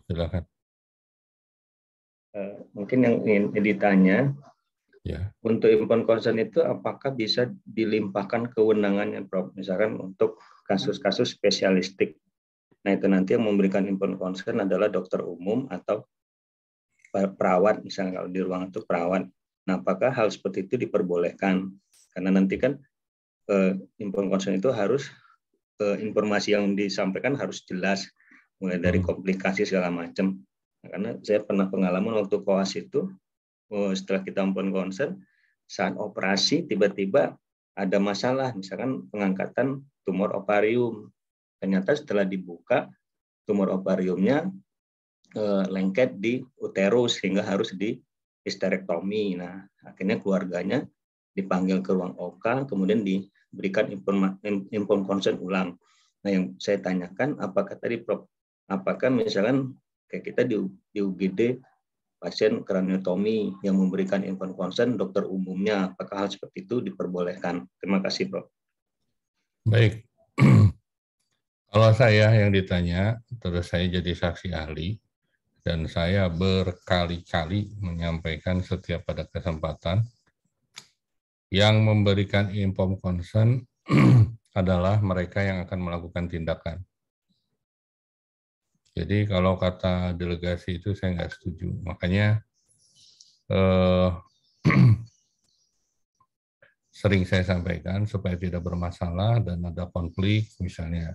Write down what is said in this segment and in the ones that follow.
Silakan. Mungkin yang ingin ditanya, Ya. untuk inform consent itu apakah bisa dilimpahkan kewenangannya, Prof? Misalkan untuk kasus-kasus spesialistik. Nah, itu nanti yang memberikan inform consent adalah dokter umum atau perawat, misalnya kalau di ruang itu perawat. Nah, apakah hal seperti itu diperbolehkan? Karena nanti kan inform consent itu harus informasi yang disampaikan harus jelas, mulai dari komplikasi segala macam. Nah, karena saya pernah pengalaman waktu koas itu, setelah kita inform consent, saat operasi tiba-tiba ada masalah, misalkan pengangkatan tumor ovarium. Ternyata setelah dibuka, tumor ovariumnya lengket di uterus sehingga harus di histerektomi. Nah, akhirnya keluarganya dipanggil ke ruang OK, kemudian diberikan inform consent ulang. Nah, yang saya tanyakan, apakah tadi Prof, apakah misalkan kayak kita di UGD pasien kraniotomi yang memberikan inform consent dokter umumnya, apakah hal seperti itu diperbolehkan? Terima kasih, Prof. Baik. Kalau saya yang ditanya, terus saya jadi saksi ahli, dan saya berkali-kali menyampaikan setiap pada kesempatan, yang memberikan inform consent adalah mereka yang akan melakukan tindakan. Jadi kalau kata delegasi itu saya nggak setuju. Makanya sering saya sampaikan supaya tidak bermasalah dan ada konflik, misalnya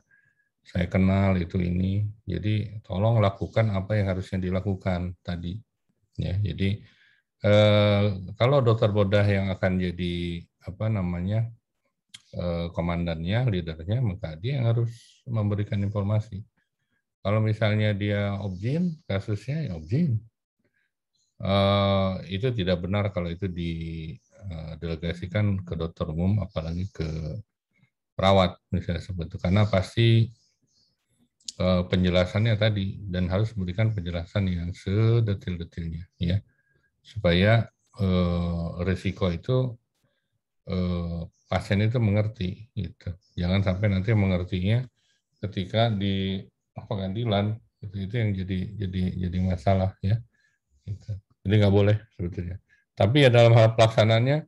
saya kenal itu ini, jadi tolong lakukan apa yang harusnya dilakukan tadi. Ya, jadi kalau dokter bodah yang akan jadi komandannya, leadernya, maka dia yang harus memberikan informasi. Kalau misalnya dia objin, kasusnya ya objin. Itu tidak benar kalau itu didelegasikan ke dokter umum, apalagi ke perawat misalnya seperti itu, karena pasti penjelasannya tadi, dan harus memberikan penjelasan yang sedetil-detilnya, ya, supaya risiko itu pasien itu mengerti, gitu. Jangan sampai nanti mengertinya ketika di pengadilan, itu yang jadi masalah, ya. Gitu. Jadi nggak boleh sebetulnya. Tapi ya dalam hal pelaksanaannya,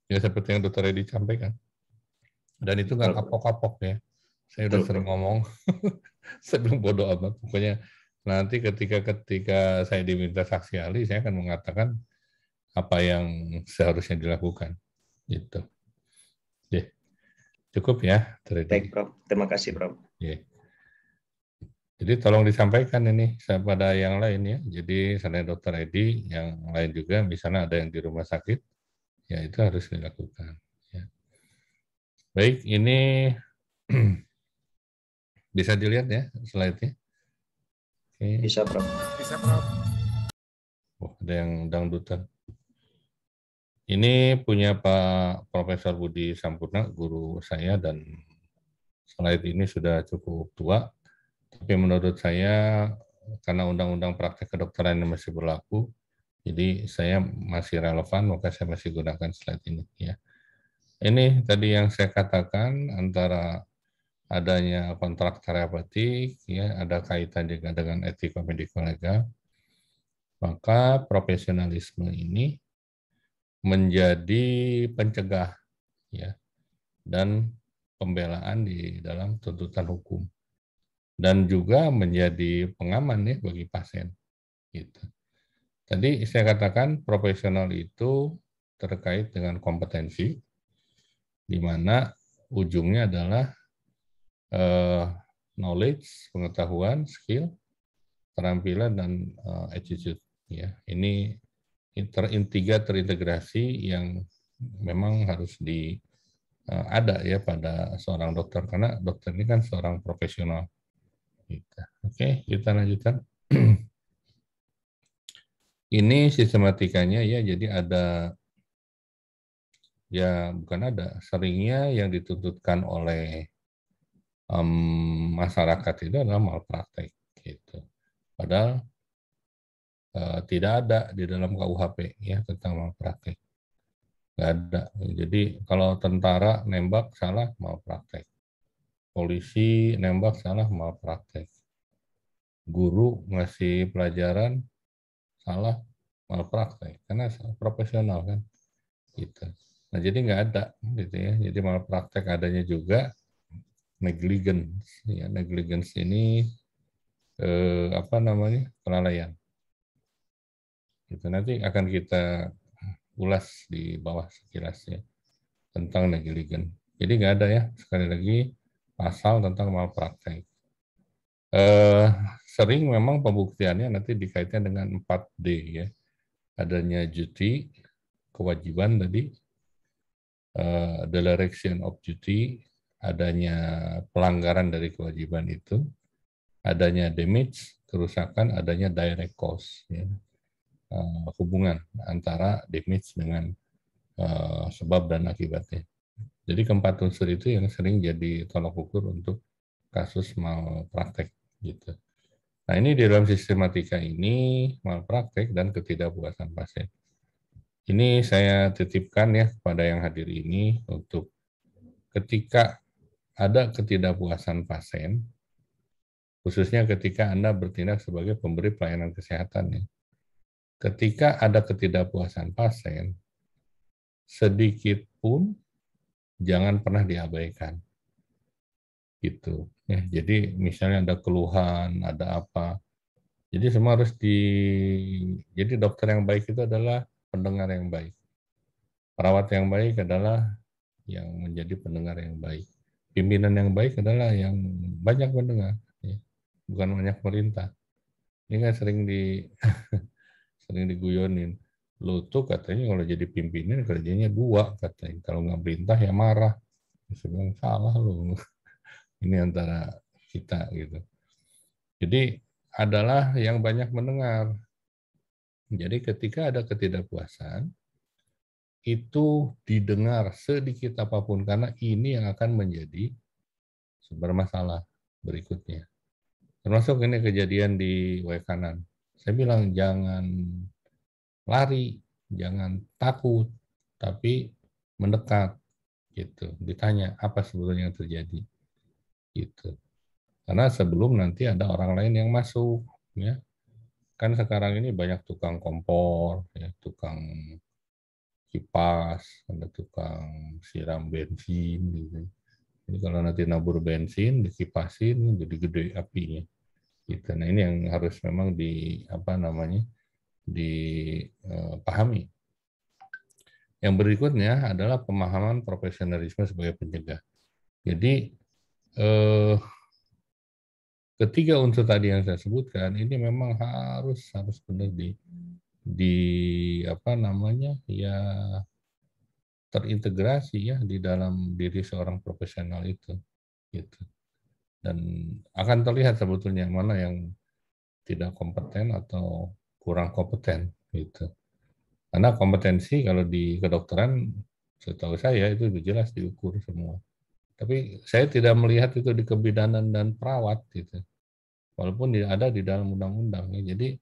ya seperti yang Dokter Edi sampaikan. Dan itu nggak kapok-kapok, ya. Saya udah sering ngomong, saya bilang bodoh amat. Pokoknya nanti ketika saya diminta saksi ahli, saya akan mengatakan apa yang seharusnya dilakukan. Gitu. Oke. Cukup ya, Dokter Edi. Baik, Prof. Terima kasih, Prof. Oke. Jadi tolong disampaikan ini kepada yang lain, ya. Jadi selain Dokter Edi, yang lain juga, misalnya ada yang di rumah sakit, ya itu harus dilakukan. Ya. Baik, ini bisa dilihat ya slide-nya. Oke. Bisa, Prof. Bisa, Prof. Oh, ada yang dangdutan. Ini punya Pak Profesor Budi Sampurna, guru saya, dan slide ini sudah cukup tua. Tapi menurut saya, karena undang-undang praktek kedokteran ini masih berlaku, jadi saya masih relevan, maka saya masih gunakan slide ini. Ya. Ini tadi yang saya katakan, antara adanya kontrak terapeutik, ya, ada kaitan juga dengan etika mediko legal, maka profesionalisme ini menjadi pencegah, ya, dan pembelaan di dalam tuntutan hukum, dan juga menjadi pengaman, ya, bagi pasien. Gitu. Tadi saya katakan profesional itu terkait dengan kompetensi, di mana ujungnya adalah knowledge, pengetahuan, skill, keterampilan, dan attitude. Ya, ini tiga terintegrasi yang memang harus ada ya pada seorang dokter, karena dokter ini kan seorang profesional. Gitu. Oke, kita lanjutkan. Ini sistematikanya, ya, jadi ada, ya bukan ada, seringnya yang dituntutkan oleh masyarakat itu adalah malpraktek. Gitu. Padahal tidak ada di dalam KUHP, ya, tentang malpraktek. Nggak ada. Jadi kalau tentara nembak salah, malpraktek. Polisi nembak salah, malpraktek. guru ngasih pelajaran salah malpraktek karena profesional kan gitu. Nah jadi nggak ada gitu ya. Jadi malpraktek adanya juga negligence. Ya, negligence ini apa namanya kelalaian. Itu nanti akan kita ulas di bawah sekilas ya tentang negligence. Jadi nggak ada ya sekali lagi pasal tentang malpraktek. Eh, Sering memang pembuktiannya nanti dikaitkan dengan 4D ya. Adanya duty, kewajiban tadi, dereliction of duty, adanya pelanggaran dari kewajiban itu, adanya damage, kerusakan, adanya direct cause, ya. Hubungan antara damage dengan sebab dan akibatnya. Jadi keempat unsur itu yang sering jadi tolak ukur untuk kasus malpraktek gitu. Nah ini di dalam sistematika ini malpraktek dan ketidakpuasan pasien. Ini saya titipkan ya kepada yang hadir ini untuk ketika ada ketidakpuasan pasien, khususnya ketika Anda bertindak sebagai pemberi pelayanan kesehatan ya. Ketika ada ketidakpuasan pasien, sedikit pun jangan pernah diabaikan. Gitu. Ya, jadi misalnya ada keluhan, ada apa. Jadi semua harus jadi dokter yang baik itu adalah pendengar yang baik. Perawat yang baik adalah yang menjadi pendengar yang baik. Pimpinan yang baik adalah yang banyak mendengar, ya. Bukan banyak perintah. Ini kan sering diguyonin. Lu tuh katanya kalau jadi pimpinan kerjanya dua katanya. Kalau nggak perintah ya marah. Saya bilang salah lu. Ini antara kita gitu. Jadi adalah yang banyak mendengar. Jadi ketika ada ketidakpuasan, itu didengar sedikit apapun karena ini yang akan menjadi sumber masalah berikutnya. Termasuk ini kejadian di W kanan. Saya bilang jangan lari, jangan takut, tapi mendekat gitu. Ditanya apa sebetulnya yang terjadi gitu. Karena sebelum nanti ada orang lain yang masuk ya. Kan sekarang ini banyak tukang kompor, ya, tukang kipas, ada tukang siram bensin gitu. Jadi kalau nanti nabur bensin, dikipasin, jadi gede apinya. Gitu. Nah ini yang harus memang apa namanya dipahami. Yang berikutnya adalah pemahaman profesionalisme sebagai pencegah. Jadi ketiga unsur tadi yang saya sebutkan ini memang harus benar di apa namanya ya terintegrasi ya di dalam diri seorang profesional itu gitu. Dan akan terlihat sebetulnya mana yang tidak kompeten atau kurang kompeten gitu. Karena kompetensi kalau di kedokteran setahu saya itu sudah jelas diukur semua. Tapi saya tidak melihat itu di kebidanan dan perawat gitu. Walaupun ada di dalam undang-undang ya. Jadi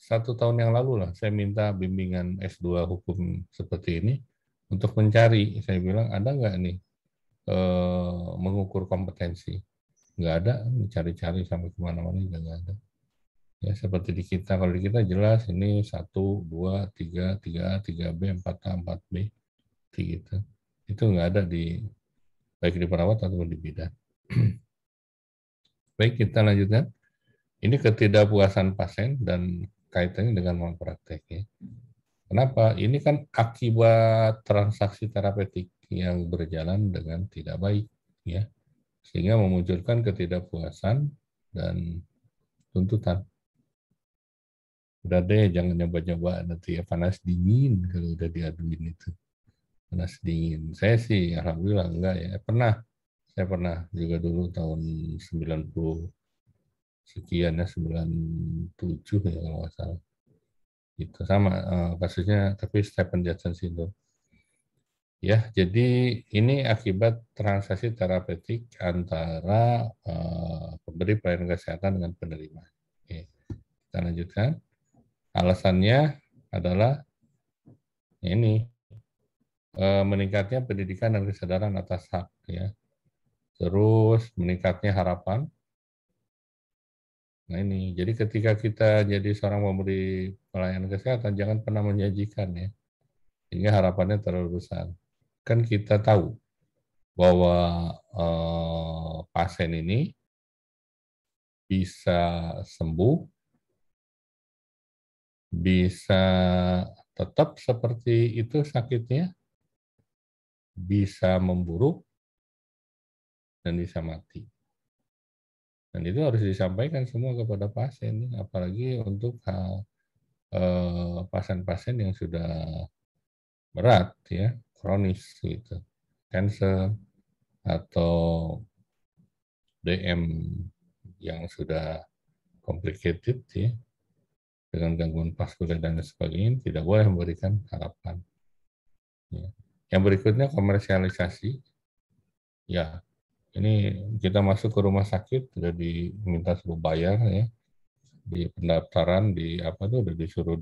1 tahun yang lalu lah saya minta bimbingan S2 hukum seperti ini untuk mencari. Saya bilang ada nggak nih mengukur kompetensi? Nggak ada, mencari-cari sampai kemana-mana juga nggak ada. Ya seperti di kita, kalau di kita jelas ini 1, 2, 3, 3A, 3B, 4A, 4B, gitu. Itu nggak ada baik di perawat ataupun di bidan. Baik, kita lanjutkan. Ini ketidakpuasan pasien dan kaitannya dengan malpraktek. Ya. Kenapa? Ini kan akibat transaksi terapeutik yang berjalan dengan tidak baik, ya, sehingga memunculkan ketidakpuasan dan tuntutan. Udah deh, jangan nyoba-nyoba nanti ya panas dingin kalau udah diaduin itu. Panas dingin. Saya sih alhamdulillah enggak ya. Saya pernah juga dulu tahun 90 sekian ya, 97 ya kalau nggak salah. Itu sama kasusnya tapi Stephen Johnson syndrome. Ya, jadi ini akibat transaksi terapeutik antara pemberi pelayanan kesehatan dengan penerima. Oke, kita lanjutkan. Alasannya adalah ini meningkatnya pendidikan dan kesadaran atas hak, ya. Terus meningkatnya harapan Nah ini, jadi ketika kita jadi seorang pemberi pelayanan kesehatan, jangan pernah menyajikan ya, sehingga harapannya terlalu besar. Kan kita tahu bahwa pasien ini bisa sembuh, bisa tetap seperti itu sakitnya, bisa memburuk, dan bisa mati. Dan itu harus disampaikan semua kepada pasien, apalagi untuk pasien-pasien yang sudah berat, ya, kronis, gitu, cancer atau DM yang sudah complicated, ya, dengan gangguan vaskuler dan sebagainya, tidak boleh memberikan harapan. Ya. Yang berikutnya komersialisasi, ya, ini kita masuk ke rumah sakit sudah diminta suruh bayar ya, di pendaftaran di apa tuh udah disuruh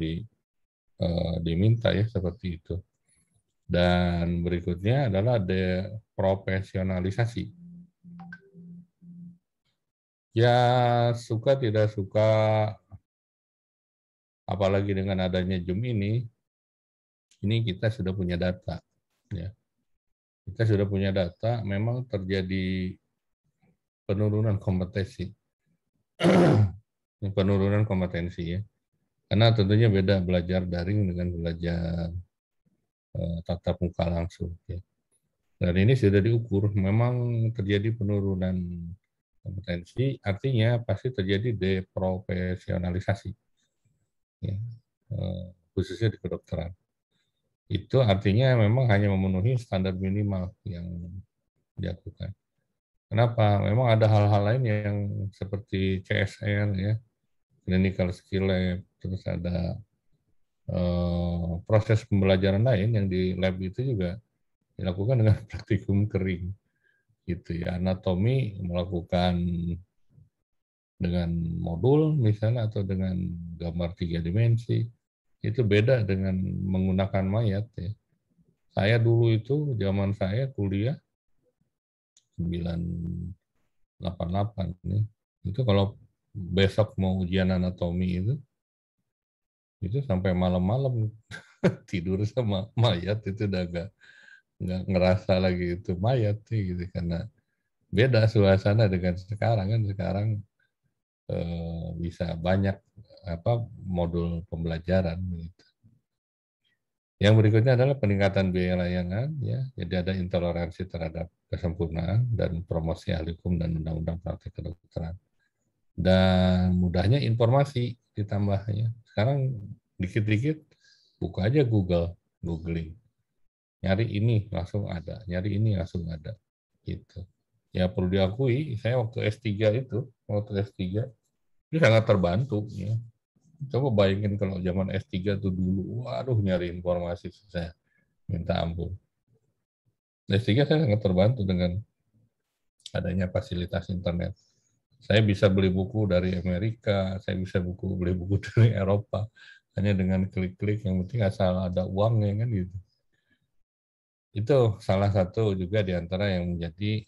diminta ya seperti itu. Dan berikutnya adalah deprofesionalisasi. Ya suka tidak suka, apalagi dengan adanya Zoom ini kita sudah punya data. Ya. Kita sudah punya data, memang terjadi penurunan kompetensi. Penurunan kompetensi ya. Karena tentunya beda belajar daring dengan belajar tatap muka langsung. Ya. Dan ini sudah diukur, memang terjadi penurunan kompetensi, artinya pasti terjadi deprofesionalisasi, ya, khususnya di kedokteran. Itu artinya memang hanya memenuhi standar minimal yang dilakukan. Kenapa? Memang ada hal-hal lain yang seperti CSR, ya, clinical skill lab, terus ada proses pembelajaran lain yang di lab itu juga dilakukan dengan praktikum kering, gitu ya. Anatomi melakukan dengan modul misalnya atau dengan gambar 3 dimensi, itu beda dengan menggunakan mayat ya. Saya dulu itu zaman saya kuliah 988 nih, itu kalau besok mau ujian anatomi itu sampai malam-malam tidur sama mayat, itu udah nggak ngerasa lagi itu mayat sih gitu, karena beda suasana dengan sekarang kan. Sekarang bisa banyak modul pembelajaran gitu. Yang berikutnya adalah peningkatan biaya layanan, ya. Jadi ada intoleransi terhadap kesempurnaan dan promosi ahli hukum dan undang-undang praktik kedokteran. Dan mudahnya informasi ditambahnya. Sekarang dikit-dikit buka aja googling. Nyari ini langsung ada, nyari ini langsung ada. Gitu. Ya perlu diakui, saya waktu S3 itu sangat terbantu ya. Coba bayangin kalau zaman S3 tuh dulu, waduh nyari informasi saya minta ampun. S3 saya sangat terbantu dengan adanya fasilitas internet. Saya bisa beli buku dari Amerika, saya bisa beli buku dari Eropa, hanya dengan klik-klik, yang penting asal ada uangnya kan gitu. Itu salah satu juga di antara yang menjadi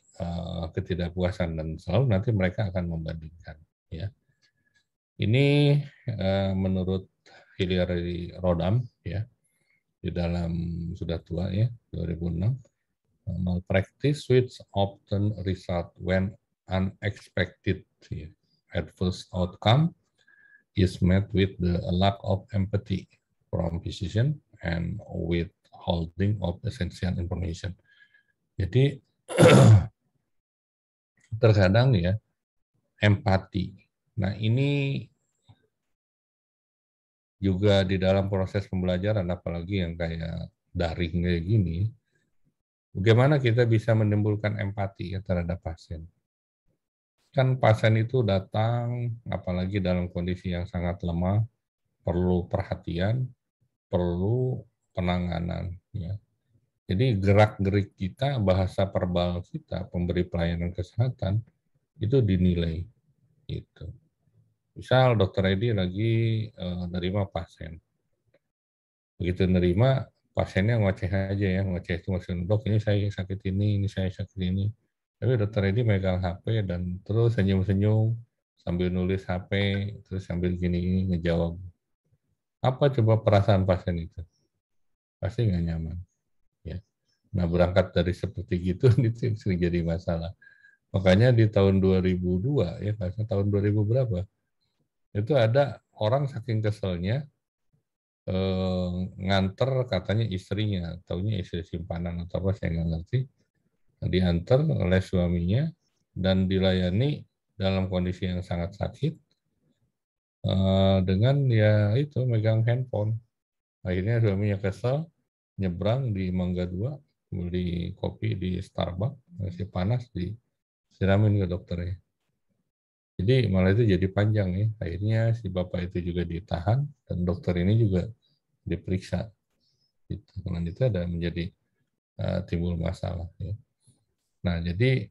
ketidakpuasan, dan selalu nanti mereka akan membandingkan. Ya. Ini menurut Hillary Rodham ya, di dalam sudah tua ya 2006, malpractice which often result when unexpected adverse outcome is met with the lack of empathy from physician and withholding of essential information. Jadi terkadang ya empati. Nah ini juga di dalam proses pembelajaran, apalagi yang kayak daring kayak gini, bagaimana kita bisa menimbulkan empati ya terhadap pasien. Kan pasien itu datang, apalagi dalam kondisi yang sangat lemah, perlu perhatian, perlu penanganan. Ya. Jadi gerak-gerik kita, bahasa verbal kita, pemberi pelayanan kesehatan, itu dinilai. Gitu. Misal dokter Edi lagi nerima pasien. Begitu nerima, pasiennya ngoceh aja ya, ngoceh itu maksudnya, dok ini saya sakit ini saya sakit ini. Tapi dokter Edi megang HP dan terus senyum-senyum sambil nulis HP, terus sambil gini ngejawab. Apa coba perasaan pasien itu? Pasti nggak nyaman. Ya. Nah, berangkat dari seperti gitu, itu sering jadi masalah. Makanya di tahun 2002, ya, tahun 2000 berapa, itu ada orang saking keselnya nganter katanya istrinya, taunya istri simpanan atau apa, saya nggak ngerti, diantar oleh suaminya dan dilayani dalam kondisi yang sangat sakit dengan ya itu megang handphone. Akhirnya suaminya kesel, nyebrang di Mangga 2, beli kopi di Starbucks, masih panas, disiramin ke dokternya. Jadi malah itu jadi panjang ya. Akhirnya si bapak itu juga ditahan dan dokter ini juga diperiksa. Gitu. Dan itu ada menjadi timbul masalah. Ya. Nah jadi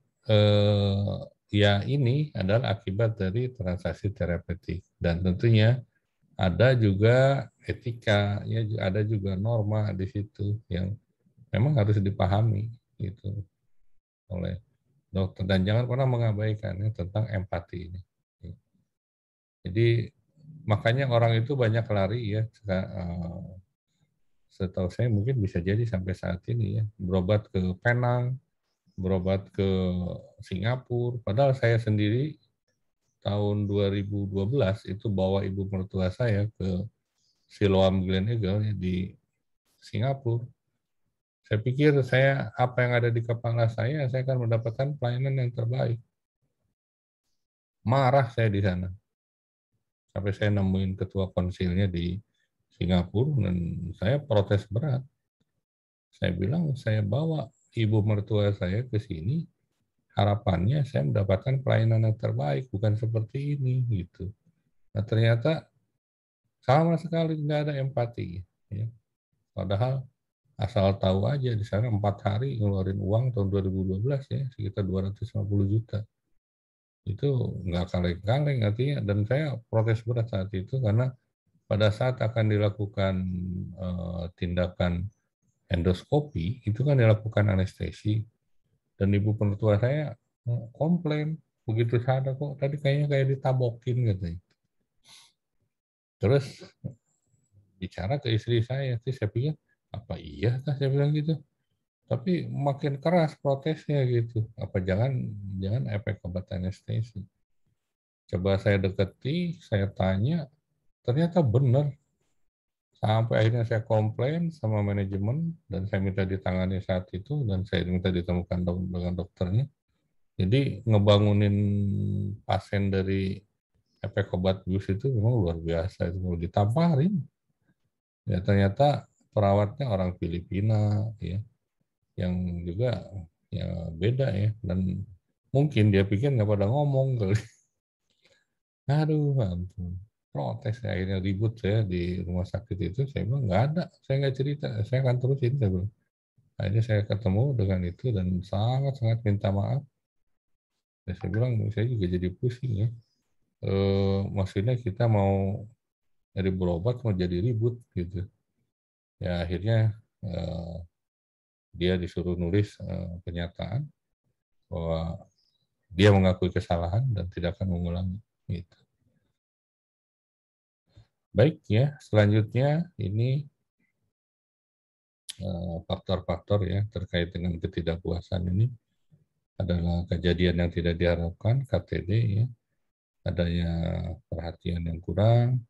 ya ini adalah akibat dari transaksi terapeutik dan tentunya ada juga etika, ya ada juga norma di situ yang memang harus dipahami gitu oleh dokter dan jangan pernah mengabaikan ya, tentang empati ini. Jadi makanya orang itu banyak lari ya. Setahu saya mungkin bisa jadi sampai saat ini ya berobat ke Penang, berobat ke Singapura. Padahal saya sendiri tahun 2012 itu bawa ibu mertua saya ke Siloam Glen Eagle ya, di Singapura. Saya pikir apa yang ada di kepala saya akan mendapatkan pelayanan yang terbaik. Marah saya di sana. Sampai saya nemuin ketua konsilnya di Singapura dan saya protes berat. Saya bilang saya bawa ibu mertua saya ke sini, harapannya saya mendapatkan pelayanan yang terbaik, bukan seperti ini gitu. Nah ternyata sama sekali nggak ada empati. Ya. Padahal asal tahu aja di sana 4 hari ngeluarin uang tahun 2012 ya sekitar 250 juta. Itu nggak kaleng-kaleng artinya, dan saya protes berat saat itu karena pada saat akan dilakukan tindakan endoskopi itu kan dilakukan anestesi dan ibu mertua saya komplain begitu sadar kok tadi kayaknya kayak ditabokin katanya. Terus bicara ke istri saya, saya pikir apa iya kah saya bilang gitu. Tapi makin keras protesnya gitu. Apa jangan efek obat anestesi. Coba saya deketi, saya tanya, ternyata benar. Sampai akhirnya saya komplain sama manajemen dan saya minta ditangani saat itu dan saya minta ditemukan dengan dokternya. Jadi ngebangunin pasien dari efek obat bius itu memang luar biasa. Itu mau ditamparin. Ya ternyata perawatnya orang Filipina, ya, yang juga ya beda ya. Dan mungkin dia pikir nggak pada ngomong kali. Aduh, ampun. Protes ya, akhirnya ribut saya di rumah sakit itu. Saya bilang nggak ada, saya nggak cerita, saya akan terusin. Saya bilang. Akhirnya saya ketemu dengan itu dan sangat-sangat minta maaf. Dan saya bilang saya juga jadi pusing ya. Maksudnya kita mau dari berobat mau jadi ribut gitu. Ya akhirnya dia disuruh nulis pernyataan bahwa dia mengakui kesalahan dan tidak akan mengulangi. Gitu. Baik ya, selanjutnya ini faktor-faktor ya terkait dengan ketidakpuasan ini adalah kejadian yang tidak diharapkan, KTD ya, adanya perhatian yang kurang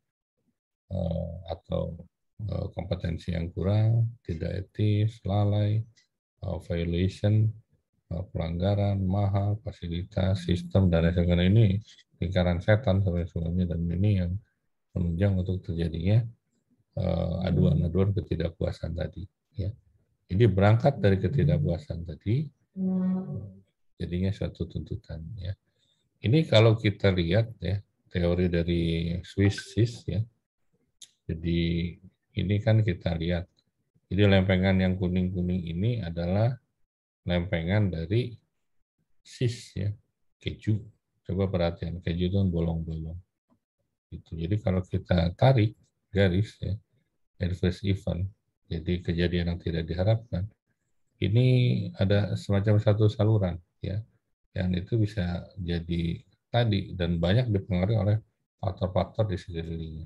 atau kompetensi yang kurang, tidak etis, lalai, violation, pelanggaran, mahal, fasilitas, sistem, dan lain sebagainya. Ini lingkaran setan sebenarnya, dan ini yang menunjang untuk terjadinya aduan-aduan ketidakpuasan tadi. Ya. Jadi berangkat dari ketidakpuasan tadi, jadinya suatu tuntutan. Ya. Ini kalau kita lihat ya teori dari Swiss ya. Jadi ini kan kita lihat. Jadi lempengan yang kuning-kuning ini adalah lempengan dari sis ya, keju. Coba perhatian, keju itu bolong-bolong. Gitu. Jadi kalau kita tarik garis ya, adverse event, jadi kejadian yang tidak diharapkan, ini ada semacam satu saluran ya, yang itu bisa jadi tadi dan banyak dipengaruhi oleh faktor-faktor di sekelilingnya.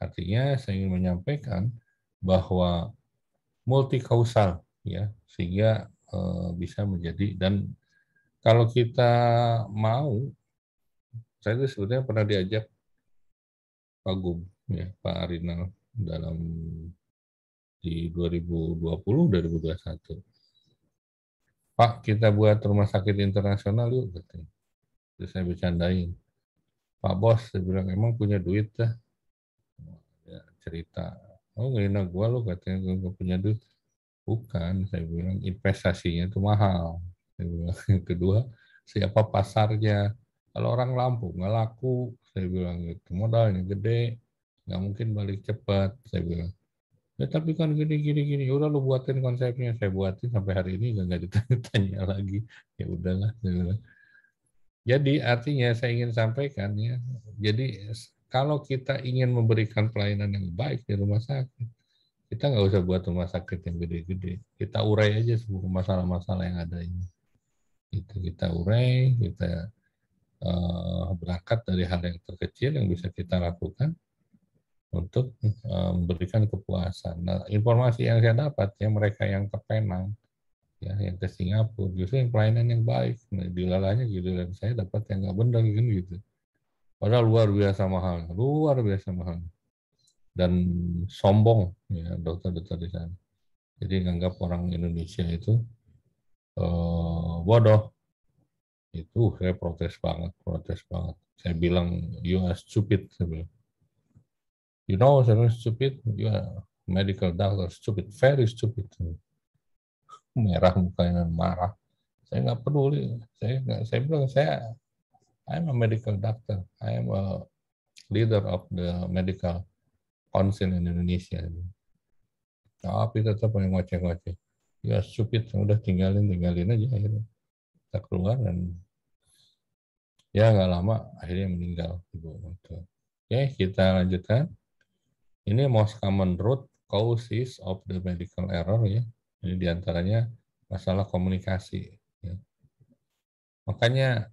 Artinya saya ingin menyampaikan bahwa multikausal ya, sehingga bisa menjadi, dan kalau kita mau, saya itu sebetulnya pernah diajak Pak Gub ya, Pak Arinal dalam di 2020-2021. Pak, kita buat rumah sakit internasional yuk, katanya. Terus saya bercandain, Pak Bos, saya bilang, emang punya duit dah? Ya, cerita, oh ngehina gua lu, katanya gua nggak punya duit. Bukan, saya bilang investasinya itu mahal. Saya bilang, yang kedua, siapa pasarnya? Kalau orang Lampung nggak laku, saya bilang gitu. Modalnya gede, nggak mungkin balik cepat, saya bilang. Ya tapi kan gini. Udah lu buatin konsepnya, saya buatin sampai hari ini nggak ditanya lagi. Ya udahlah. Saya bilang. Jadi artinya saya ingin sampaikan ya. Jadi kalau kita ingin memberikan pelayanan yang baik di rumah sakit, kita nggak usah buat rumah sakit yang gede-gede. Kita urai aja semua masalah-masalah yang ada ini. Itu kita urai, kita berangkat dari hal yang terkecil yang bisa kita lakukan untuk memberikan kepuasan. Nah, informasi yang saya dapat, ya mereka yang ke Penang, ya yang ke Singapura, justru yang pelayanan yang baik. Nah, dilalanya gitu, dan saya dapat yang nggak benar gitu. Padahal luar biasa mahal. Dan sombong, ya dokter-dokter di sana. Jadi nganggap orang Indonesia itu bodoh. Itu saya protes banget. Saya bilang, you are stupid. Saya bilang, you know, saya bilang stupid, you are medical doctor, stupid, very stupid. Merah mukanya, marah. Saya nggak peduli. Saya bilang, I'm a medical doctor. I am a leader of the medical council in Indonesia. Tapi tetap yang ngoceh-ngoceh. Ya stupid, udah tinggalin aja akhirnya. Kita keluar dan ya nggak lama akhirnya meninggal. Oke, kita lanjutkan. Ini most common root causes of the medical error ya. Ini diantaranya masalah komunikasi. Ya. Makanya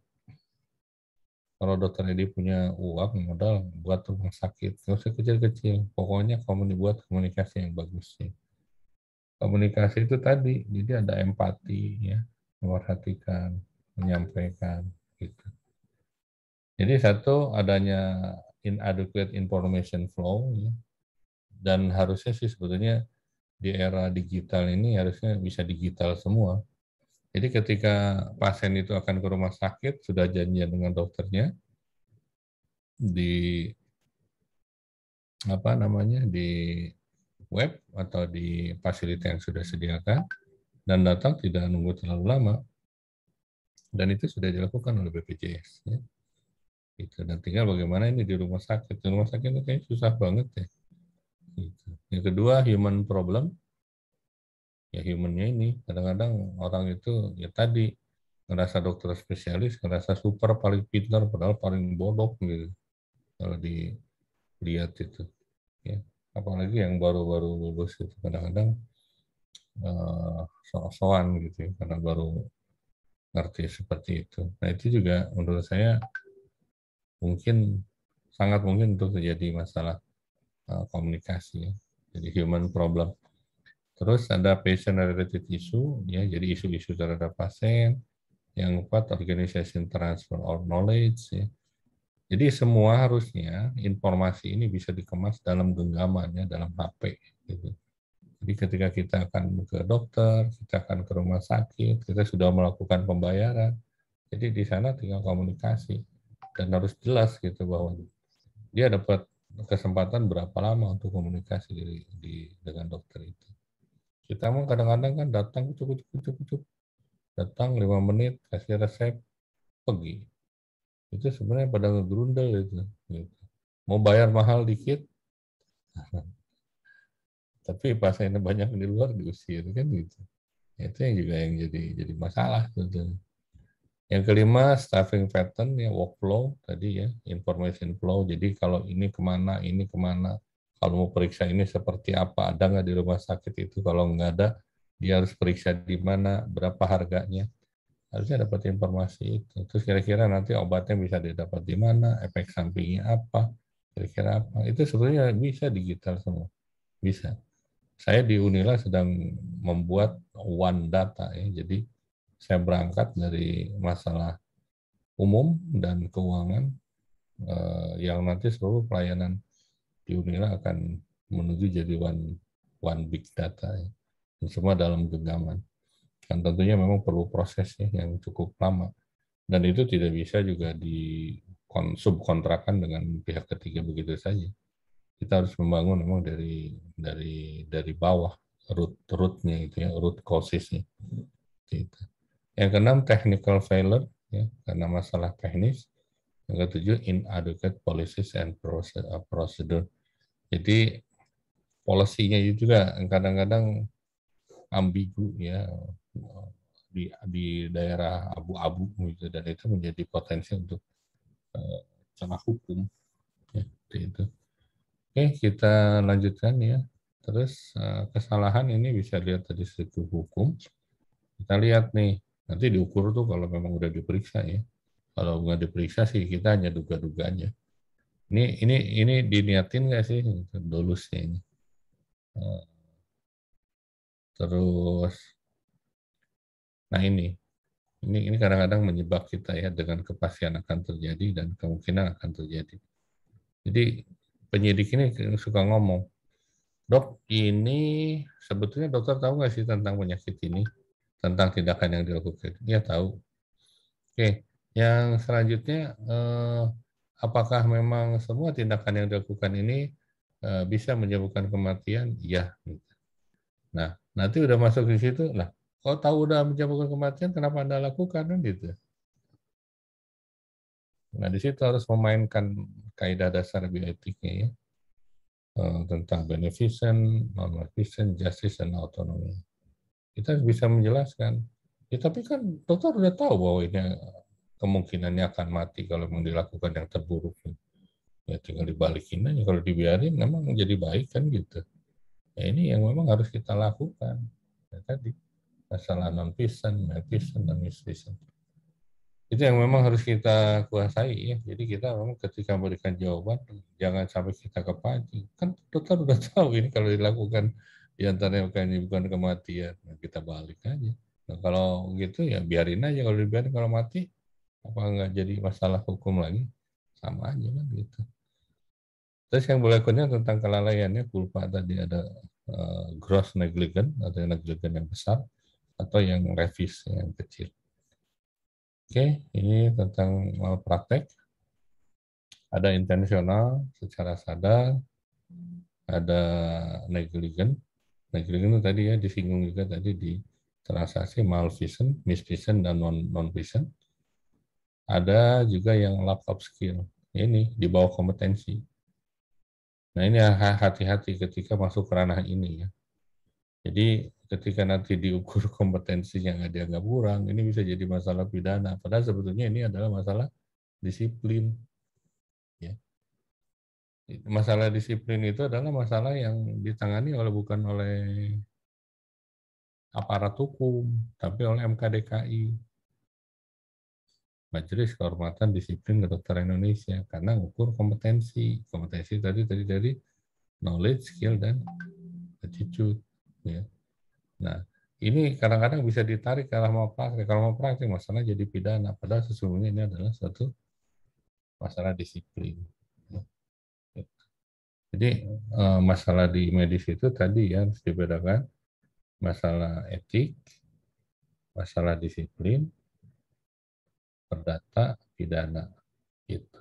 kalau dokter Edi punya uang modal buat rumah sakit, nggak usah kecil-kecil. Pokoknya buat komunikasi yang bagus sih. Komunikasi itu tadi, jadi ada empati ya, memperhatikan, menyampaikan gitu. Jadi satu, adanya inadequate information flow ya. Dan harusnya sih sebetulnya di era digital ini harusnya bisa digital semua. Jadi ketika pasien itu akan ke rumah sakit, sudah janjian dengan dokternya di di web atau di fasilitas yang sudah sediakan, dan datang tidak nunggu terlalu lama, dan itu sudah dilakukan oleh BPJS ya. Gitu. Dan tinggal bagaimana ini di rumah sakit. Di rumah sakit itu kayaknya susah banget ya. Gitu. Yang kedua, human problem. Ya humannya ini, kadang-kadang orang itu ya tadi ngerasa dokter spesialis, ngerasa super paling pintar, padahal paling bodoh gitu. Kalau dilihat itu. Ya. Apalagi yang baru-baru lulus itu kadang-kadang so-soan gitu ya, karena baru ngerti seperti itu. Nah itu juga menurut saya sangat mungkin untuk terjadi masalah komunikasi ya. Jadi human problem. Terus ada patient related issue ya, jadi isu-isu terhadap pasien. Yang keempat, organization transfer of knowledge ya. Jadi semua harusnya informasi ini bisa dikemas dalam genggaman ya, dalam HP gitu. Jadi ketika kita akan ke dokter, kita akan ke rumah sakit, kita sudah melakukan pembayaran. Jadi di sana tinggal komunikasi dan harus jelas gitu bahwa dia dapat kesempatan berapa lama untuk komunikasi dengan dokter itu. Kita mau kadang-kadang kan datang cukup, datang 5 menit kasih resep pergi. Itu sebenarnya pada ngegrundel itu. Gitu. Mau bayar mahal dikit, tapi pasiennya banyak di luar diusir kan gitu. Itu yang juga yang jadi masalah sebetulnya. Yang kelima, staffing pattern ya, workflow tadi ya, information flow. Jadi kalau ini kemana, kalau mau periksa ini seperti apa, ada nggak di rumah sakit itu, kalau nggak ada, dia harus periksa di mana, berapa harganya. harusnya dapat informasi itu. Terus kira-kira nanti obatnya bisa didapat di mana, efek sampingnya apa, kira-kira apa. Itu sebenarnya bisa digital semua, bisa. Saya di Unila sedang membuat one data ya, jadi saya berangkat dari masalah umum dan keuangan yang nanti seluruh pelayanan di Unila akan menuju jadi one big data ya. Dan semua dalam genggaman. Dan tentunya memang perlu prosesnya yang cukup lama. Dan itu tidak bisa juga subkontrakan dengan pihak ketiga begitu saja. Kita harus membangun memang dari bawah root-nya itu ya, root causes-nya. Gitu. Yang keenam, technical failure ya, karena masalah teknis. Yang ketujuh, inadequate policies and procedure. Jadi polisinya juga kadang-kadang ambigu ya, di daerah abu-abu gitu, dan itu menjadi potensi untuk celah hukum ya, itu. Oke, kita lanjutkan ya. Terus kesalahan ini bisa lihat dari segi hukum. Kita lihat nih, nanti diukur tuh kalau memang udah diperiksa ya. Kalau nggak diperiksa sih kita hanya duga-duganya. Ini diniatin nggak sih dolusnya ini? Terus, nah ini kadang-kadang menyebab kita ya dengan kepastian akan terjadi dan kemungkinan akan terjadi. Jadi penyidik ini suka ngomong, dok ini sebetulnya dokter tahu nggak sih tentang penyakit ini, tentang tindakan yang dilakukan? Iya tahu. Oke, yang selanjutnya apakah memang semua tindakan yang dilakukan ini bisa menyebabkan kematian? Iya. Nah, nanti udah masuk di situ, lah, kok tahu udah menyebabkan kematian, kenapa Anda lakukan kan gitu. Nah, di situ harus memainkan kaidah dasar bioetiknya ya, tentang beneficent, non-beneficent, justice, dan autonomy. Kita bisa menjelaskan. Ya, tapi kan dokter udah tahu bahwa ini kemungkinannya akan mati kalau memang dilakukan yang terburuk. Ya tinggal dibalikin aja, kalau dibiarin memang jadi baik kan gitu. Ya ini yang memang harus kita lakukan. Ya, tadi masalah non-vision, non-vision, dan misvision. Itu yang memang harus kita kuasai ya. Jadi kita memang ketika memberikan jawaban jangan sampai kita kepancing. Kan dokter udah tahu ini kalau dilakukan diantaranya bukan kematian, nah, kita balik aja. Nah, kalau gitu ya biarin aja, kalau dibiarin kalau mati apa nggak jadi masalah hukum lagi, sama aja kan gitu. Terus yang berikutnya tentang kelalaiannya, culpa tadi ada gross negligence, ada negligence yang besar atau yang revis yang kecil. Oke, ini tentang malpraktek. Ada intensional secara sadar, ada negligent. Negligent itu tadi ya disinggung juga tadi di transaksi malvision, misvision, dan non-vision. Ada juga yang lack of skill. Ini di bawah kompetensi. Nah ini hati-hati ketika masuk ke ranah ini ya. Jadi ketika nanti diukur kompetensinya nggak dianggap kurang, ini bisa jadi masalah pidana. Padahal sebetulnya ini adalah masalah disiplin. Ya. Masalah disiplin itu adalah masalah yang ditangani bukan oleh aparat hukum, tapi oleh MKDKI, Majelis Kehormatan Disiplin Kedokteran Indonesia, karena ukur kompetensi. Kompetensi tadi dari knowledge, skill, dan attitude. Ya. Nah, ini kadang-kadang bisa ditarik ke arah mau praktek. Kalau mau praktek, masalah jadi pidana. Padahal sesungguhnya ini adalah suatu masalah disiplin. Jadi masalah di medis itu tadi ya harus dibedakan masalah etik, masalah disiplin, perdata, pidana. Gitu.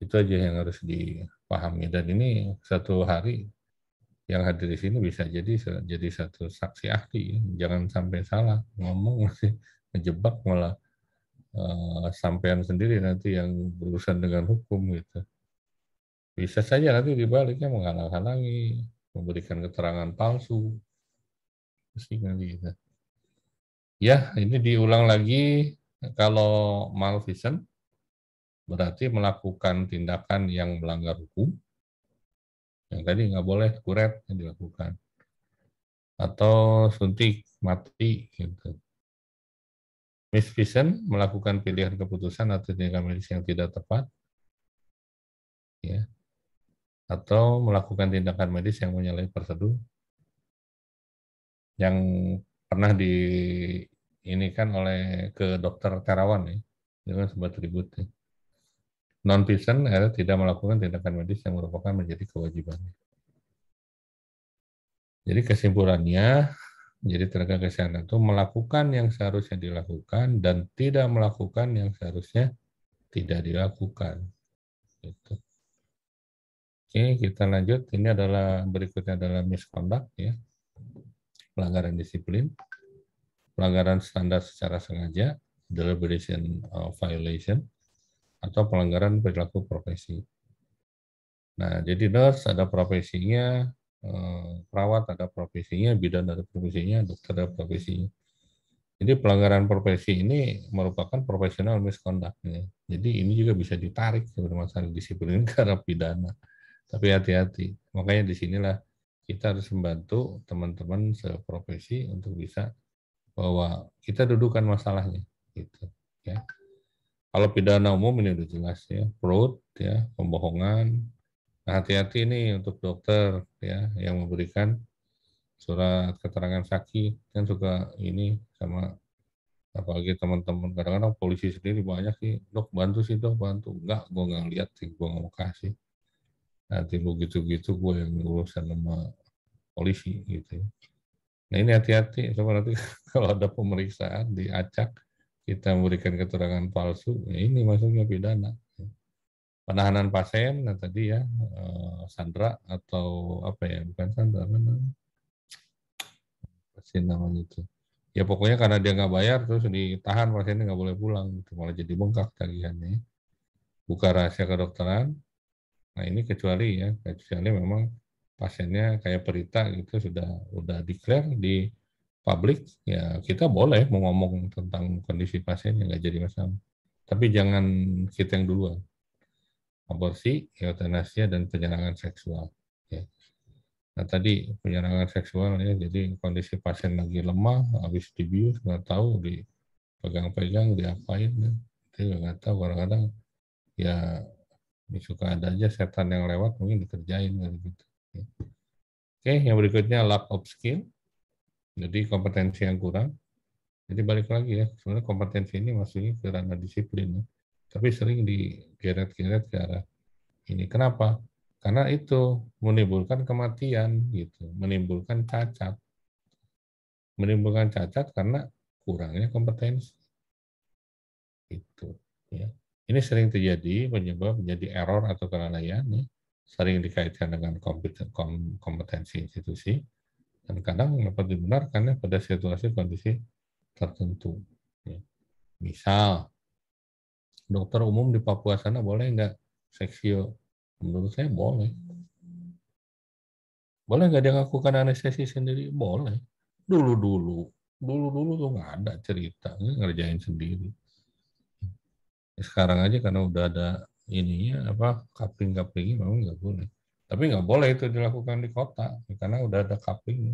Itu aja yang harus dipahami. Dan ini satu hari yang hadir di sini bisa jadi satu saksi ahli. Jangan sampai salah ngomong masih ngejebak malah sampean sendiri nanti yang berurusan dengan hukum gitu. Bisa saja nanti dibaliknya menghalang-halangi, memberikan keterangan palsu, gitu. Ya, ini diulang lagi kalau malvision berarti melakukan tindakan yang melanggar hukum. Yang tadi nggak boleh kuret yang dilakukan. Atau suntik mati gitu. misvision, melakukan pilihan keputusan atau tindakan medis yang tidak tepat, ya, atau melakukan tindakan medis yang menyalahi prosedur yang pernah di ini kan oleh ke dokter Terawan ya, itu kan sempat ribut ya. Non-vision adalah tidak melakukan tindakan medis yang merupakan menjadi kewajiban. Jadi kesimpulannya, jadi tenaga kesehatan itu melakukan yang seharusnya dilakukan dan tidak melakukan yang seharusnya tidak dilakukan. Gitu. Oke, kita lanjut. Ini adalah berikutnya adalah misconduct ya, pelanggaran disiplin, pelanggaran standar secara sengaja, deliberation violation, atau pelanggaran perilaku profesi. Nah, jadi nurse ada profesinya, perawat ada profesinya, bidan ada profesinya, dokter ada profesinya. Jadi pelanggaran profesi ini merupakan profesional misconduct. Ya. Jadi ini juga bisa ditarik sebenarnya masalah disiplin karena pidana. Tapi hati-hati. Makanya disinilah kita harus membantu teman-teman seprofesi untuk bisa bahwa kita dudukan masalahnya. Gitu. Ya. Kalau pidana umum ini udah jelas ya, fraud, ya, pembohongan. Nah, hati-hati ini untuk dokter ya yang memberikan surat keterangan saksi kan suka ini sama apalagi teman-teman kadang-kadang polisi sendiri banyak sih dok bantu sih dok bantu enggak gue nggak lihat sih gue nggak mau kasih nanti begitu-gitu gue yang urusan sama polisi gitu ya. Nah ini hati-hati coba nanti kalau ada pemeriksaan diacak kita memberikan keterangan palsu ya ini masuknya pidana penahanan pasien nah tadi ya sandra atau apa ya bukan sandra apa namanya pasien namanya itu ya pokoknya karena dia nggak bayar terus ditahan pasiennya nggak boleh pulang gitu malah jadi bengkak tagihannya buka rahasia kedokteran nah ini kecuali memang pasiennya kayak berita gitu sudah declare di publik ya kita boleh mau ngomong tentang kondisi pasiennya nggak jadi masalah tapi jangan kita yang duluan aborsi eutanasia dan penyerangan seksual ya. Nah tadi penyerangan seksual ya, jadi kondisi pasien lagi lemah, habis dibius, nggak tahu dipegang-pegang, diapain, ya. Itu nggak tahu kadang-kadang ya suka ada aja setan yang lewat mungkin dikerjain gitu. Oke, yang berikutnya lack of skill, jadi kompetensi yang kurang. Jadi balik lagi ya, sebenarnya kompetensi ini maksudnya ke ranah disiplin, ya. Tapi sering digeret-geret ke arah ini. Kenapa? Karena itu menimbulkan kematian gitu, menimbulkan cacat karena kurangnya kompetensi itu ya ini sering terjadi penyebab menjadi error atau kelalaian ya. Sering dikaitkan dengan kompetensi institusi dan kadang dapat dibenarkan ya pada situasi kondisi tertentu ya. Misal dokter umum di Papua sana boleh nggak seksio menurut saya boleh nggak dia lakukan anestesi sendiri boleh dulu tuh nggak ada cerita ngerjain sendiri sekarang aja karena udah ada ininya apa coupling memang nggak boleh tapi nggak boleh itu dilakukan di kota karena udah ada coupling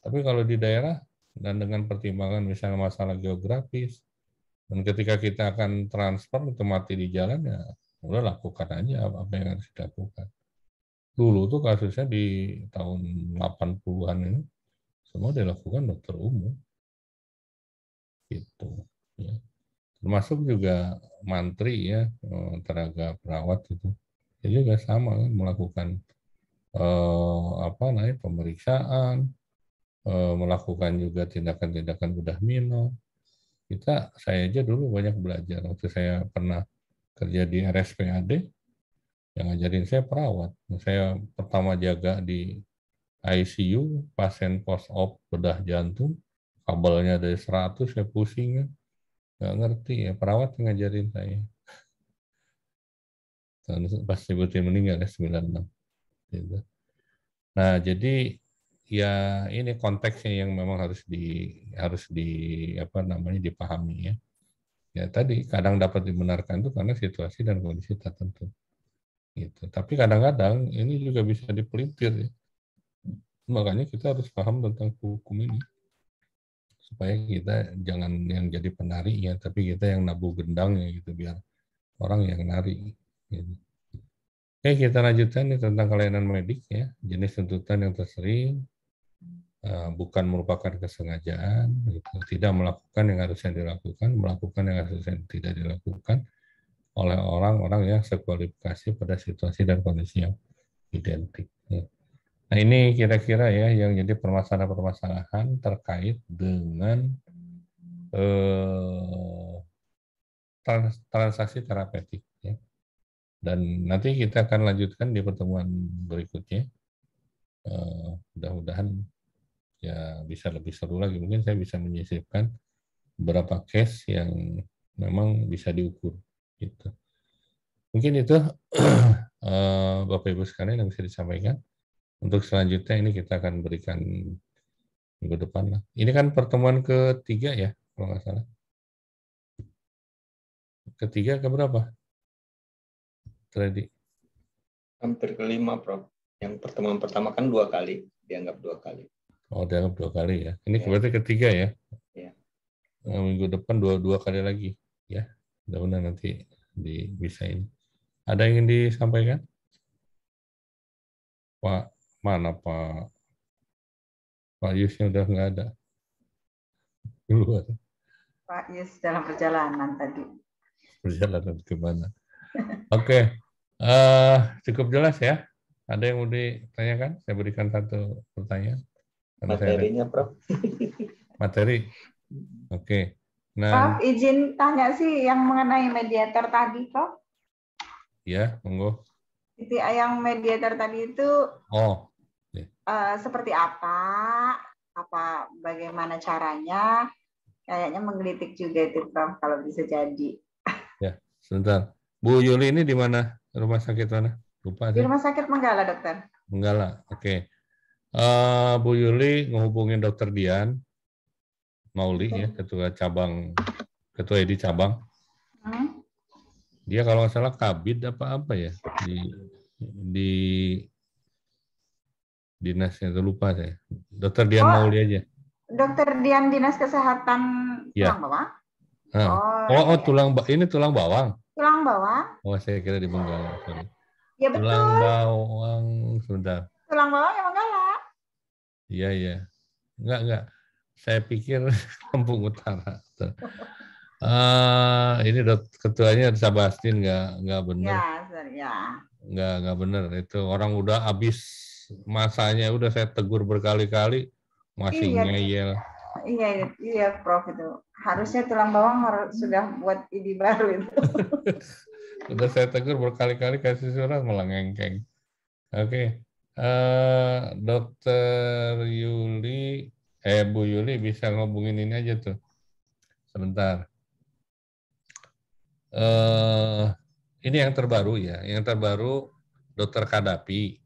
tapi kalau di daerah dan dengan pertimbangan misalnya masalah geografis dan ketika kita akan transfer itu mati di jalan ya udah lakukan aja apa yang harus dilakukan dulu tuh kasusnya di tahun 80-an ini semua dilakukan dokter umum gitu ya. Termasuk juga mantri ya tenaga perawat itu juga sama kan melakukan apa namanya pemeriksaan melakukan juga tindakan-tindakan bedah minum saya aja dulu banyak belajar waktu saya pernah kerja di RSPAD yang ngajarin saya perawat saya pertama jaga di ICU pasien post op bedah jantung kabelnya dari 100 saya pusing kan nggak ngerti ya perawat yang ngajarin saya pas Ibu Tien meninggal ya 96 gitu. Nah jadi ya ini konteksnya yang memang harus di apa namanya dipahami ya. Ya tadi kadang dapat dibenarkan itu karena situasi dan kondisi tertentu. Gitu. Tapi kadang-kadang ini juga bisa dipelintir ya. Makanya kita harus paham tentang hukum ini. supaya kita jangan yang jadi penarinya, tapi kita yang nabuh gendangnya gitu, biar orang yang nari. Gitu. Oke, kita lanjutkan nih tentang kelainan medik ya, jenis tuntutan yang tersering, bukan merupakan kesengajaan, gitu. Tidak melakukan yang harusnya dilakukan, melakukan yang harusnya tidak dilakukan oleh orang-orang yang sekualifikasi pada situasi dan kondisi yang identik. Ya. Nah ini kira-kira ya yang jadi permasalahan-permasalahan terkait dengan transaksi terapeutik. Ya. Dan nanti kita akan lanjutkan di pertemuan berikutnya. Mudah-mudahan ya bisa lebih seru lagi. Mungkin saya bisa menyisipkan beberapa case yang memang bisa diukur. Gitu. Mungkin itu Bapak Ibu sekalian yang bisa disampaikan. Untuk selanjutnya ini kita akan berikan minggu depan lah. Ini kan pertemuan ketiga ya, kalau nggak salah. Ketiga ke berapa? Tadi. Hampir kelima, Prof. Yang pertemuan pertama kan 2 kali, dianggap 2 kali. Oh, dianggap 2 kali ya. Ini Ya. berarti ketiga ya. Ya. Minggu depan dua kali lagi ya. Mudah-mudahan nanti bisa ini. Ada yang ingin disampaikan? Pak, mana Pak? Pak Yusnya udah nggak ada. Keluar. Pak Yus dalam perjalanan tadi. Perjalanan kemana? Oke. Cukup jelas ya. Ada yang mau ditanyakan? Saya berikan satu pertanyaan. Materinya, Prof. Materi. Oke. Nah, Prof, izin tanya sih yang mengenai mediator tadi, Prof. ya, monggo. Itu yang mediator tadi itu seperti apa? Bagaimana caranya? Kayaknya menggelitik juga itu, Prof, kalau bisa jadi. Ya, sebentar. Bu Yuli ini di mana? Rumah sakit mana? Lupa Di sih. Rumah Sakit Menggala, dokter. Menggala, oke. Bu Yuli ngehubungin dokter Dian Mauli ya, ketua EDI cabang. Dia kalau nggak salah kabid apa ya di dinasnya, itu lupa saya. Dokter Dian Mauli aja. Dokter Dian Dinas Kesehatan ya. Tulang Bawang. Nah. Ini tulang bawang. Tulang bawang. Oh, saya kira di Menggala. Sorry. Ya betul. Tulang bawang, sebentar. Tulang bawang yang Menggala. Iya. Enggak. Saya pikir Kampung Utara. Ini ketuanya Sabastin nggak benar. Ya. Nggak benar. Itu orang udah habis masanya, udah saya tegur berkali-kali masih ngeyel. Iya, Prof, itu. Harusnya tulang bawang sudah buat ID baru itu. Udah saya tegur berkali-kali, kasih surat malah ngengkeng. Oke. Dokter Yuli, Bu Yuli bisa ngobungin ini aja tuh. Sebentar. Ini yang terbaru ya. Yang terbaru Dokter Kadapi.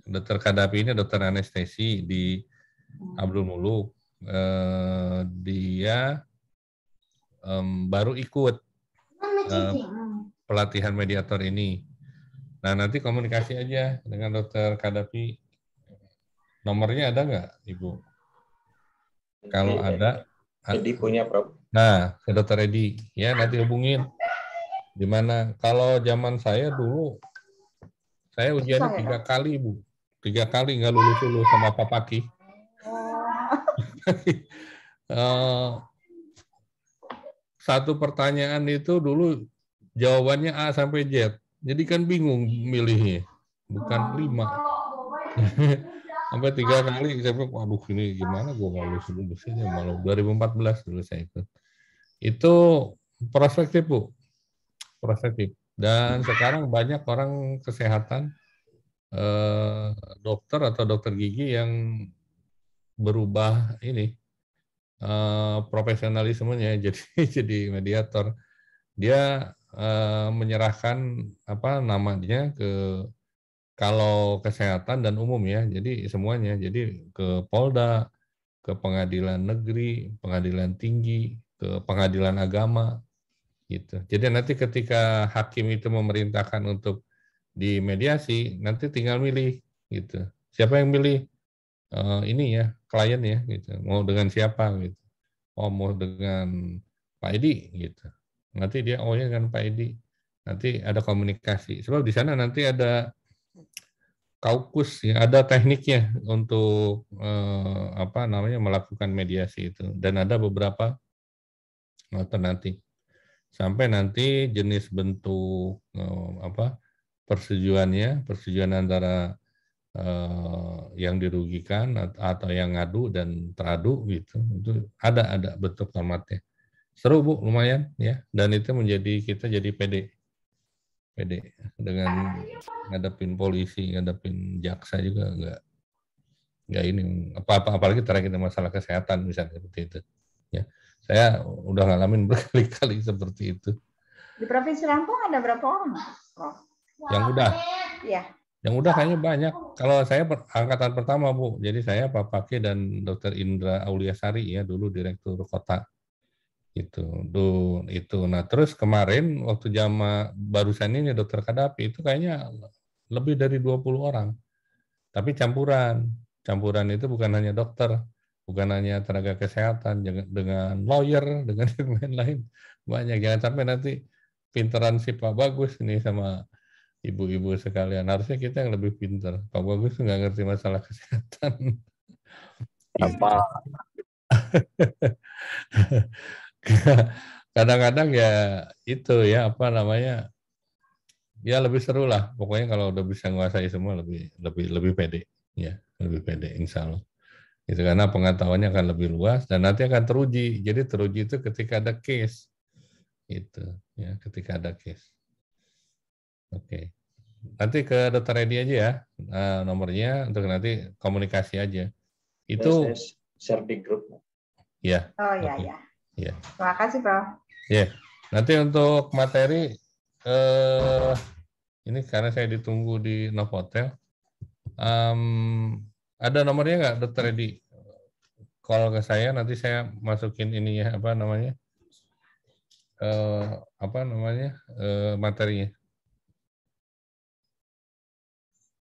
Dokter Kadapi ini dokter anestesi di Abdul Muluk. Dia baru ikut pelatihan mediator ini. Nah, nanti komunikasi aja dengan Dokter Kadapi. Nomornya ada nggak, Ibu? Kalau ada. Edi punya, Prof. Nah, ke Dokter Edi. Ya, nanti hubungin. Di mana? Kalau zaman saya dulu, saya ujiannya 3 kali, Bu. 3 kali nggak lulus sama Pak Paki. Satu pertanyaan itu dulu jawabannya A sampai Z. Jadi kan bingung milihnya. Bukan 5. Sampai 3 kali saya bilang, waduh ini gimana gue nggak lulus ini, malah 2014 dulu saya ikut. Itu prospektif, Bu. Prospektif. Dan sekarang banyak orang kesehatan, dokter atau dokter gigi yang berubah ini profesionalismenya jadi mediator. Dia menyerahkan namanya ke, kalau kesehatan dan umum ya, jadi semuanya, jadi ke Polda, ke pengadilan negeri, pengadilan tinggi, ke pengadilan agama, gitu. Jadi nanti ketika hakim itu memerintahkan untuk dimediasi, nanti tinggal milih, gitu. Siapa yang milih? Ini ya, klien ya, gitu. Mau dengan siapa, gitu. mau dengan Pak Edi gitu. Nanti dia oh-nya dengan Pak Edi. Nanti ada komunikasi. Sebab di sana nanti ada kaukus ya, ada tekniknya untuk apa namanya melakukan mediasi itu dan ada beberapa alternatif. Sampai nanti jenis bentuk apa persetujuan antara yang dirugikan atau yang ngadu dan teradu gitu itu ada bentuk formatnya. Seru Bu, lumayan ya, dan itu menjadi kita jadi pede dengan ngadepin polisi, ngadepin jaksa juga nggak ini apalagi terakhir masalah kesehatan misalnya seperti itu ya. Saya udah ngalamin berkali-kali seperti itu. Di Provinsi Lampung ada berapa orang, Prof? Yang udah Iya. Yang udah kayaknya banyak. Kalau saya angkatan pertama, Bu. Jadi saya Pak Pake dan Dr. Indra Auliasari ya dulu direktur kota. Itu. Nah, terus kemarin waktu barusan ini Dr. Kadapi itu kayaknya lebih dari 20 orang. Tapi campuran. Campuran itu bukan hanya dokter, bukan hanya tenaga kesehatan, dengan lawyer, dengan yang lain-lain. Banyak. Jangan sampai nanti pinteran si Pak Bagus ini sama ibu-ibu sekalian. Harusnya kita yang lebih pintar. Pak Bagus nggak ngerti masalah kesehatan. Gitu. Apa? Kadang-kadang ya itu ya apa namanya ya lebih seru lah. Pokoknya kalau udah bisa menguasai semua lebih pede ya lebih pede insya Allah. Itu karena pengetahuannya akan lebih luas dan nanti akan teruji. Jadi teruji itu ketika ada case itu ya ketika ada case. Oke. Nanti ke Dokter Edi aja ya nomornya untuk nanti komunikasi aja. Itu Saya share di grup. ya. Oh iya, Okay. ya. Ya. Terima kasih, Prof. Ya. Nanti untuk materi ini karena saya ditunggu di Novotel. Ada nomornya nggak, Dokter Edi? Call ke saya, nanti saya masukin ininya apa namanya materinya.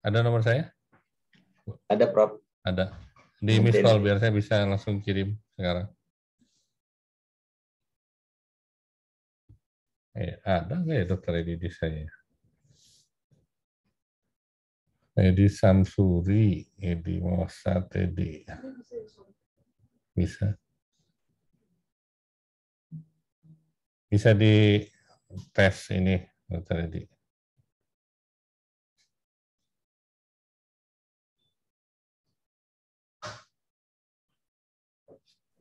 Ada nomor saya? Ada, Prof. Ada. Di miss call biar saya bisa langsung kirim sekarang. Ada nggak ya Dokter Edi di saya? Edi Samsuri, Edi Mosat, Edi. Bisa. Bisa di tes ini, Dokter Edi.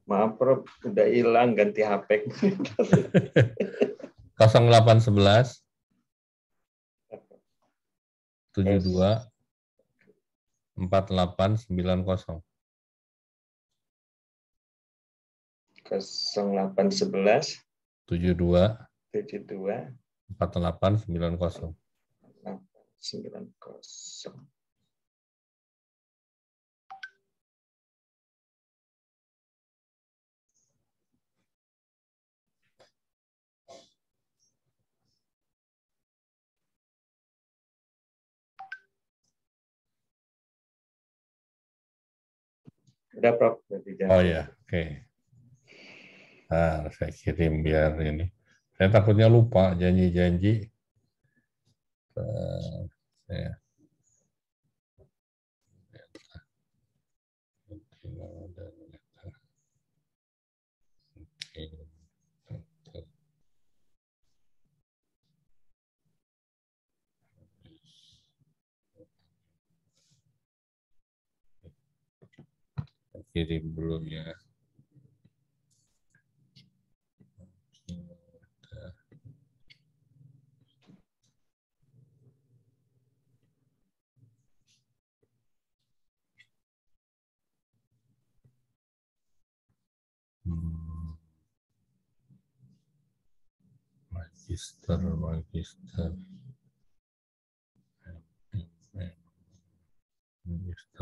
Maaf, Prof. Udah hilang, ganti HP. 0811 72 4890. 0811 72 72 4890. 890. Udah, Prof. Oh ya, oke. Nah, saya kirim biar ini. Saya takutnya lupa janji-janji. Saya kirim belum ya. Magister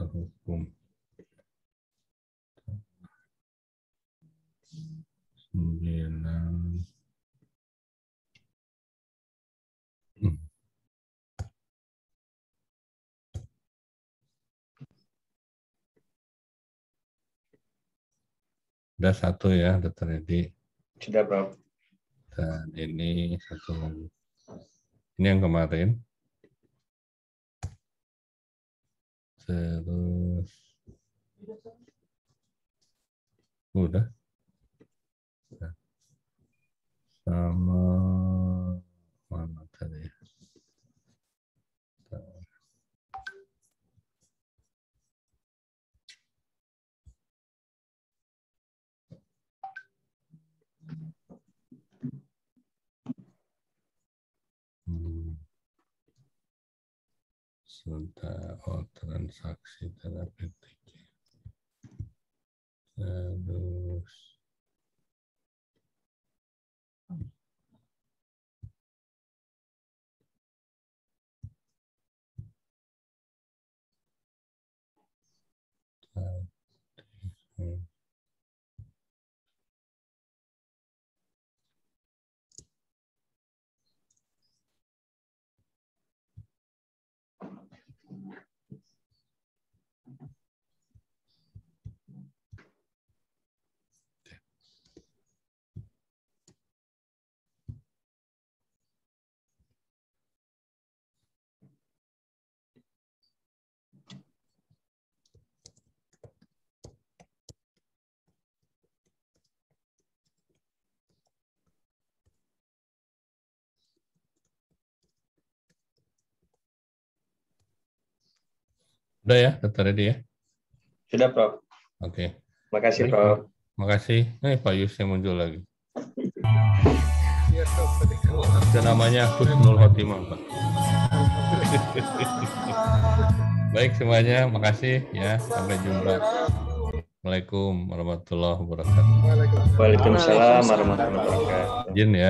hukum 9. Udah satu ya, Dr. Edi. Sudah, Prof. Dan ini satu lagi. Ini yang kemarin. Terus udah. Sama mana tadi? Sudah, transaksi terapeutik. Terus udah ya, Dr. Edi ya? Sudah, Prof. Oke. Makasih, Baik, Prof. makasih. Pak Yus yang muncul lagi. Itu namanya Husnul Khotimah, Pak. Baik semuanya, makasih ya. Sampai jumpa. Assalamualaikum warahmatullahi wabarakatuh. Waalaikumsalam warahmatullahi wabarakatuh. Izin ya.